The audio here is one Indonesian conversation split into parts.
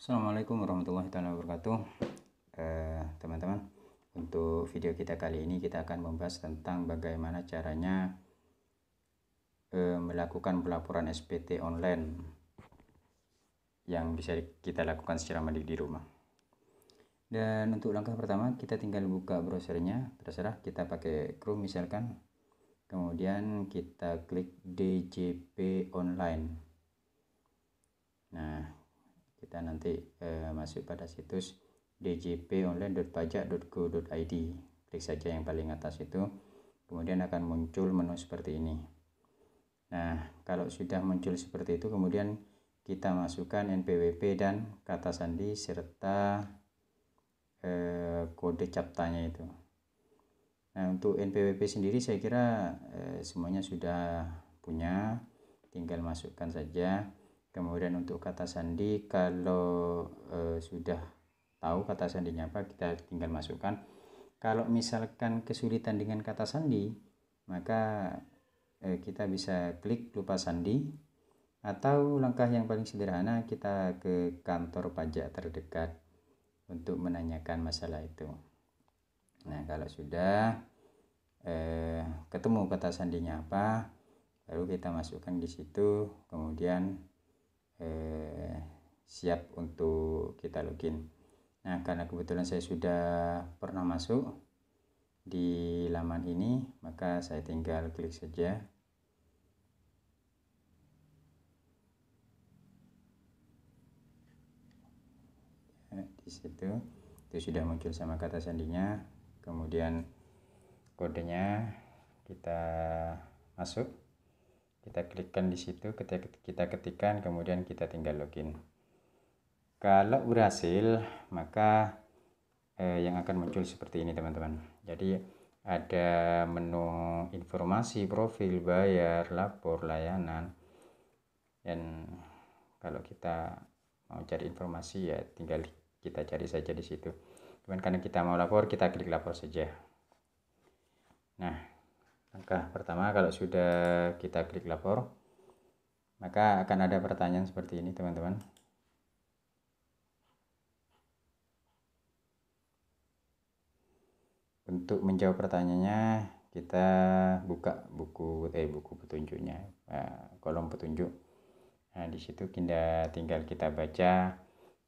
Assalamualaikum warahmatullahi wabarakatuh. Teman-teman, untuk video kita kali ini kita akan membahas tentang bagaimana caranya melakukan pelaporan SPT online yang bisa kita lakukan secara mandiri di rumah. Dan untuk langkah pertama kita tinggal buka browsernya, terserah kita pakai Chrome misalkan, kemudian kita klik DJP online. Nah, kita nanti masuk pada situs djponline.pajak.go.id. Klik saja yang paling atas itu, kemudian akan muncul menu seperti ini. Nah, kalau sudah muncul seperti itu, kemudian kita masukkan NPWP dan kata sandi serta kode CAPTCA-nya itu. Nah, untuk NPWP sendiri saya kira semuanya sudah punya, tinggal masukkan saja. Kemudian untuk kata sandi, kalau sudah tahu kata sandinya apa, kita tinggal masukkan. Kalau misalkan kesulitan dengan kata sandi, maka kita bisa klik lupa sandi, atau langkah yang paling sederhana kita ke kantor pajak terdekat untuk menanyakan masalah itu. Nah, kalau sudah ketemu kata sandinya apa, lalu kita masukkan di situ, kemudian siap untuk kita login. Nah, karena kebetulan saya sudah pernah masuk di laman ini, maka saya tinggal klik saja. Di situ itu sudah muncul sama kata sandinya, kemudian kodenya kita masuk, kita klikkan di situ, kita ketikkan, kemudian kita tinggal login. Kalau berhasil, maka yang akan muncul seperti ini teman-teman. Jadi ada menu informasi, profil, bayar, lapor, layanan, dan kalau kita mau cari informasi ya tinggal kita cari saja di situ. Cuman karena kita mau lapor, kita klik lapor saja. Nah, langkah pertama kalau sudah kita klik lapor, maka akan ada pertanyaan seperti ini teman-teman. Untuk menjawab pertanyaannya, kita buka buku petunjuknya, kolom petunjuk. Nah, di situ tinggal kita baca.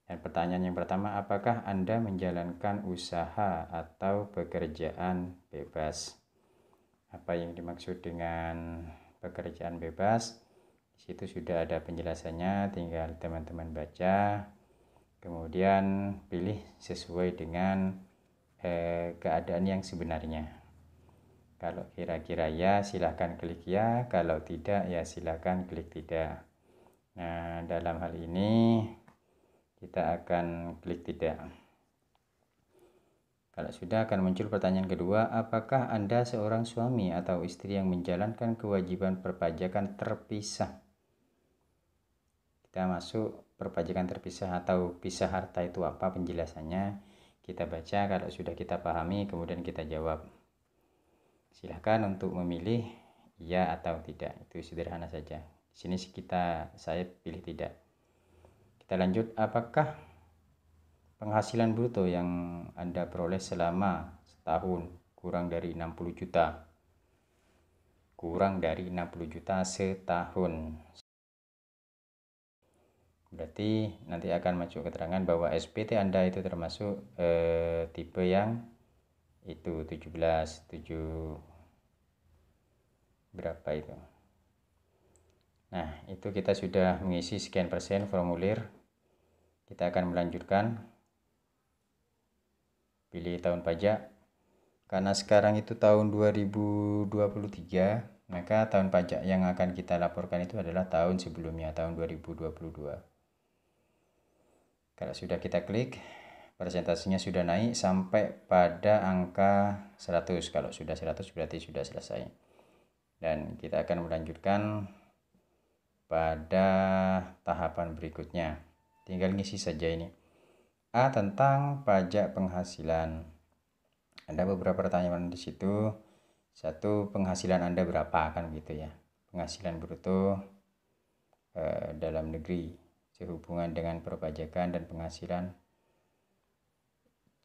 Dan pertanyaan yang pertama, apakah Anda menjalankan usaha atau pekerjaan bebas? Apa yang dimaksud dengan pekerjaan bebas? Di situ sudah ada penjelasannya, tinggal teman-teman baca. Kemudian pilih sesuai dengan keadaan yang sebenarnya. Kalau kira-kira ya, silahkan klik ya. Kalau tidak, ya silahkan klik tidak. Nah, dalam hal ini kita akan klik tidak. Kalau sudah, akan muncul pertanyaan kedua, apakah Anda seorang suami atau istri yang menjalankan kewajiban perpajakan terpisah? Kita masuk perpajakan terpisah atau pisah harta itu apa, penjelasannya kita baca. Kalau sudah kita pahami, kemudian kita jawab. Silahkan untuk memilih ya atau tidak, itu sederhana saja. Di sini saya pilih tidak. Kita lanjut, apakah penghasilan bruto yang Anda peroleh selama setahun kurang dari 60 juta? Kurang dari 60 juta setahun. Berarti nanti akan masuk keterangan bahwa SPT Anda itu termasuk tipe yang itu 17 berapa itu. Nah, itu kita sudah mengisi sekian persen formulir. Kita akan melanjutkan. Pilih tahun pajak. Karena sekarang itu tahun 2023, maka tahun pajak yang akan kita laporkan itu adalah tahun sebelumnya, tahun 2022. Kalau sudah kita klik, persentasenya sudah naik sampai pada angka 100. Kalau sudah 100 berarti sudah selesai. Dan kita akan melanjutkan pada tahapan berikutnya. Tinggal ngisi saja ini. A, tentang pajak penghasilan. Ada beberapa pertanyaan di situ. Satu, penghasilan Anda berapa, kan gitu ya. Penghasilan bruto dalam negeri sehubungan dengan perpajakan dan penghasilan.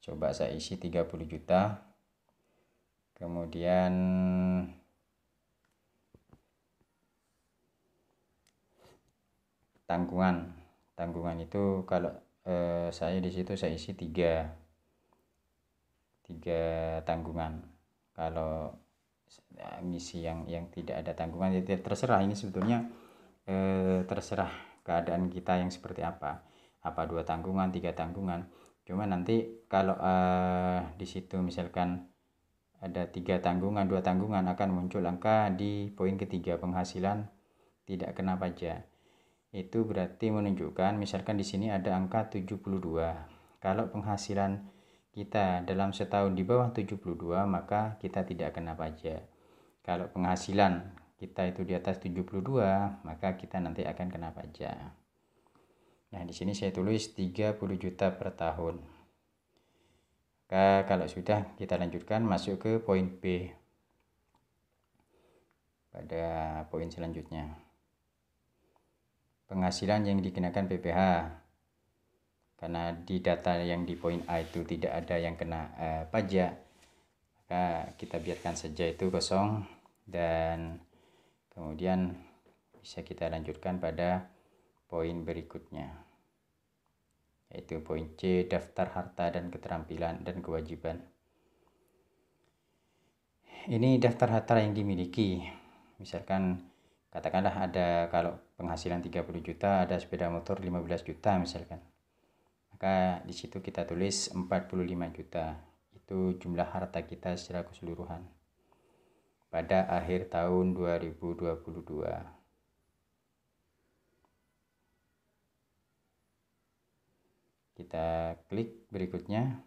Coba saya isi 30 juta. Kemudian tanggungan itu kalau saya di situ saya isi tiga tanggungan. Kalau misi yang tidak ada tanggungan, jadi terserah. Ini sebetulnya terserah keadaan kita yang seperti apa 2 tanggungan, 3 tanggungan. Cuma nanti kalau di situ misalkan ada 3 tanggungan, 2 tanggungan, akan muncul angka di poin ketiga, penghasilan tidak kena pajak. Itu berarti menunjukkan misalkan di sini ada angka 72. Kalau penghasilan kita dalam setahun di bawah 72, maka kita tidak kena pajak. Kalau penghasilan kita itu di atas 72, maka kita nanti akan kena pajak. Nah, di sini saya tulis 30 juta per tahun. Maka kalau sudah, kita lanjutkan masuk ke poin B. Pada poin selanjutnya, penghasilan yang dikenakan PPh. Karena di data yang di poin A itu tidak ada yang kena pajak, maka kita biarkan saja itu kosong. Dan kemudian bisa kita lanjutkan pada poin berikutnya, yaitu poin C, daftar harta dan keterampilan dan kewajiban. Ini daftar harta yang dimiliki. Misalkan katakanlah ada, kalau penghasilan 30 juta, ada sepeda motor 15 juta misalkan. Maka di situ kita tulis 45 juta. Itu jumlah harta kita secara keseluruhan pada akhir tahun 2022. Kita klik berikutnya.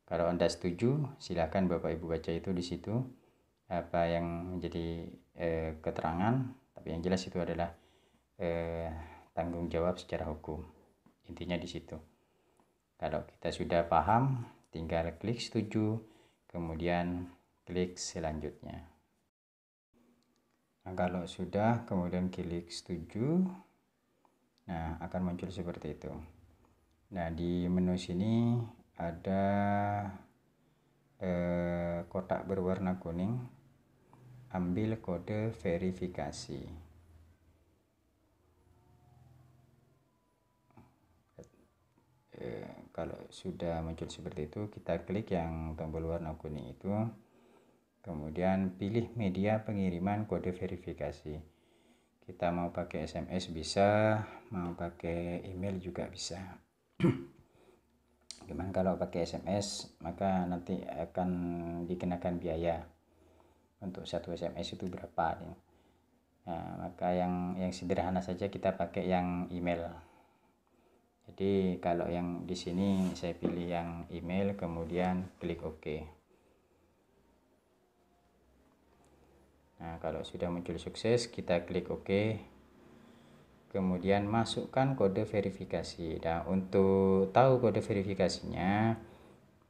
Kalau Anda setuju, silakan Bapak Ibu baca itu di situ apa yang menjadi keterangan, tapi yang jelas itu adalah tanggung jawab secara hukum. Intinya di situ. Kalau kita sudah paham, tinggal klik setuju, kemudian klik selanjutnya. Nah, kalau sudah kemudian klik setuju, nah akan muncul seperti itu. Nah, di menu sini ada kotak berwarna kuning, ambil kode verifikasi. Kalau sudah muncul seperti itu, kita klik yang tombol warna kuning itu, kemudian pilih media pengiriman kode verifikasi. Kita mau pakai SMS bisa, mau pakai email juga bisa. Cuman kalau pakai SMS, maka nanti akan dikenakan biaya. Untuk satu SMS itu berapa? Nah, maka yang sederhana saja kita pakai yang email. Jadi kalau yang di sini saya pilih yang email, kemudian klik OK. Nah, kalau sudah muncul sukses, kita klik OK. Kemudian masukkan kode verifikasi. Nah, untuk tahu kode verifikasinya,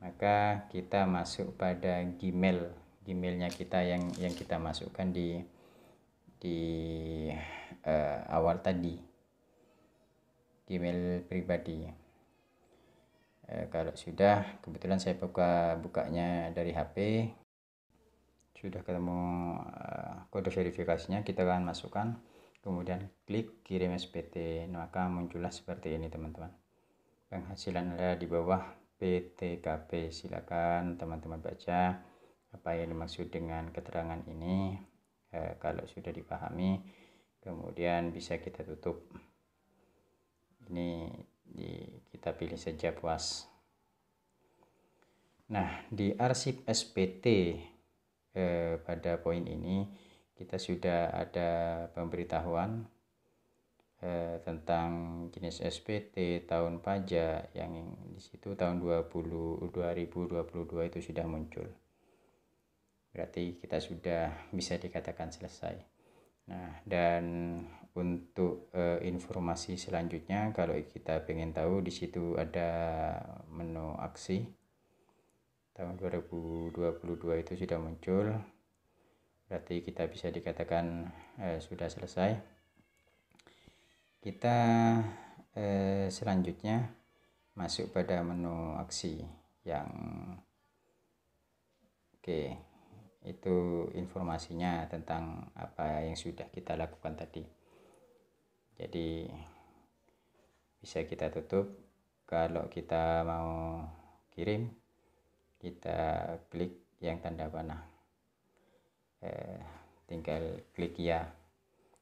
maka kita masuk pada Gmailnya kita yang kita masukkan di awal tadi, Gmail pribadi. Kalau sudah, kebetulan saya bukanya dari HP, sudah ketemu kode verifikasinya, kita akan masukkan, kemudian klik kirim SPT. Maka muncullah seperti ini teman-teman, penghasilan Anda di bawah PTKP. Silakan teman-teman baca apa yang dimaksud dengan keterangan ini. Kalau sudah dipahami, kemudian bisa kita tutup. Ini kita pilih saja puas. Nah, di arsip SPT pada poin ini kita sudah ada pemberitahuan tentang jenis SPT, tahun pajak, yang di situ tahun 2022 itu sudah muncul. Berarti kita sudah bisa dikatakan selesai. Nah, dan untuk informasi selanjutnya, kalau kita ingin tahu, di situ ada menu aksi. Tahun 2022 itu sudah muncul. Berarti kita bisa dikatakan sudah selesai. Kita selanjutnya masuk pada menu aksi yang oke, itu informasinya tentang apa yang sudah kita lakukan tadi. Jadi bisa kita tutup. Kalau kita mau kirim, kita klik yang tanda panah, tinggal klik ya.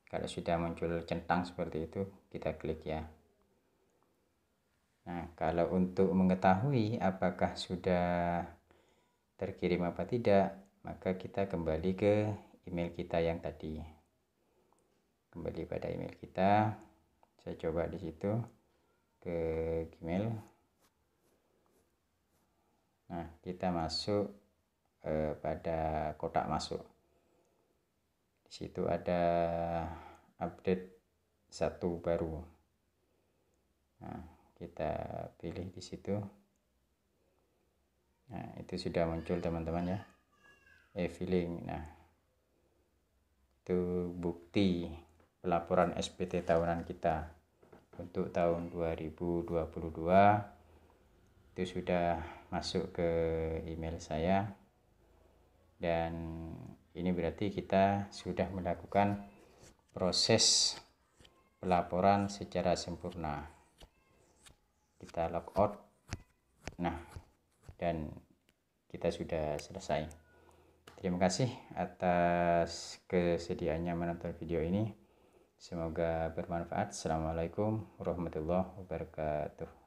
Kalau sudah muncul centang seperti itu, kita klik ya. Nah, kalau untuk mengetahui apakah sudah terkirim apa tidak, maka kita kembali ke email kita yang tadi. Kembali pada email kita, saya coba di situ ke Gmail. Nah, kita masuk pada kotak masuk. Di situ ada update 1 baru. Nah, kita pilih di situ. Nah, itu sudah muncul teman-teman ya. E-filing. Nah, itu bukti pelaporan SPT tahunan kita untuk tahun 2022. Itu sudah masuk ke email saya, dan ini berarti kita sudah melakukan proses pelaporan secara sempurna. Kita logout. Nah, dan kita sudah selesai. Terima kasih atas kesediaannya menonton video ini. Semoga bermanfaat. Assalamualaikum warahmatullahi wabarakatuh.